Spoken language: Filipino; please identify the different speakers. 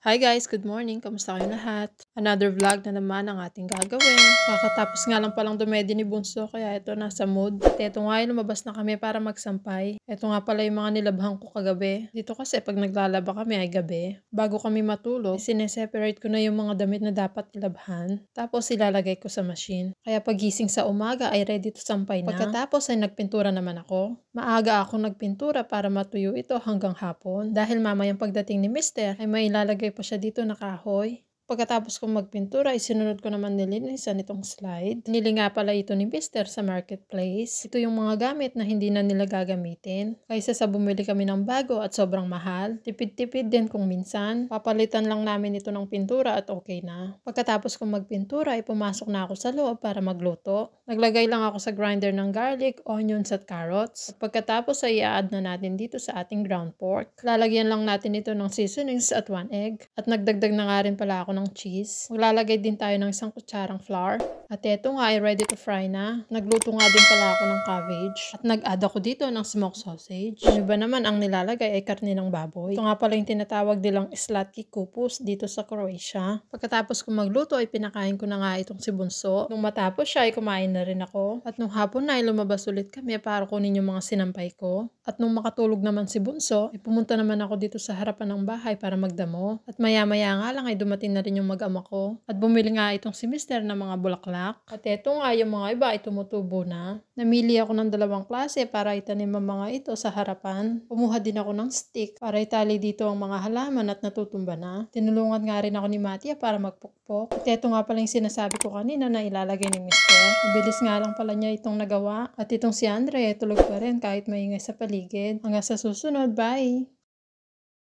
Speaker 1: Hi guys, good morning. Kamusta kayo lahat? Another vlog na naman ang ating gagawin. Kakatapos nga lang palang dumedi ni Bunso kaya ito nasa mood. At ito nga ay lumabas na kami para magsampay. Ito nga pala yung mga nilabhan ko kagabi. Dito kasi pag naglalaba kami ay gabi. Bago kami matulog, sineseparate ko na yung mga damit na dapat ilabhan. Tapos ilalagay ko sa machine. Kaya pagising sa umaga ay ready to sampay na. Pagkatapos ay nagpintura naman ako. Maaga ako nagpintura para matuyo ito hanggang hapon. Dahil mamayang pagdating ni Mister ay may ilalagay pa siya dito na kahoy. Pagkatapos kong magpintura, isinunod ko naman nilinisan itong slide. Nili nga pala ito ni Mister sa marketplace. Ito yung mga gamit na hindi na nila gagamitin. Kaysa sa bumili kami ng bago at sobrang mahal. Tipid-tipid din kung minsan. Papalitan lang namin ito ng pintura at okay na. Pagkatapos kong magpintura, ay pumasok na ako sa loob para magluto. Naglagay lang ako sa grinder ng garlic, onions at carrots. At pagkatapos ay i-add na natin dito sa ating ground pork. Lalagyan lang natin ito ng seasonings at 1 egg. At nagdagdag na nga rin pala ako ng cheese. Maglalagay din tayo ng 1 kutsarang flour. At eto nga ay ready to fry na. Nagluto nga din pala ako ng cabbage. At nag-add ako dito ng smoked sausage. Yung iba naman ang nilalagay ay karne ng baboy. Ito nga pala yung tinatawag nilang slatki kupus dito sa Croatia. Pagkatapos kong magluto ay pinakain ko na nga itong si Bunso. Nung matapos siya ay kumain na rin ako. At nung hapon na ay lumabas ulit kami para kunin yung mga sinampay ko. At nung makatulog naman si Bunso, ay pumunta naman ako dito sa harapan ng bahay para magdamo. At maya-maya nga lang ay dumating na rin yung mag-ama ko. At bumili nga itong si Mister ng mga bulaklak. At eto nga yung mga iba ay tumutubo na. Namili ako ng 2 klase para itanim ang mga ito sa harapan. Kumuha din ako ng stick para itali dito ang mga halaman at natutumba na. Tinulungan nga rin ako ni Matia para magpukpok. At eto nga pala yung sinasabi ko kanina na ilalagay ni Mister. Mabilis nga lang pala niya itong nagawa. At itong si Andre ay tulog pa rin kahit maingay sa paligid. Hanggang sa susunod, bye!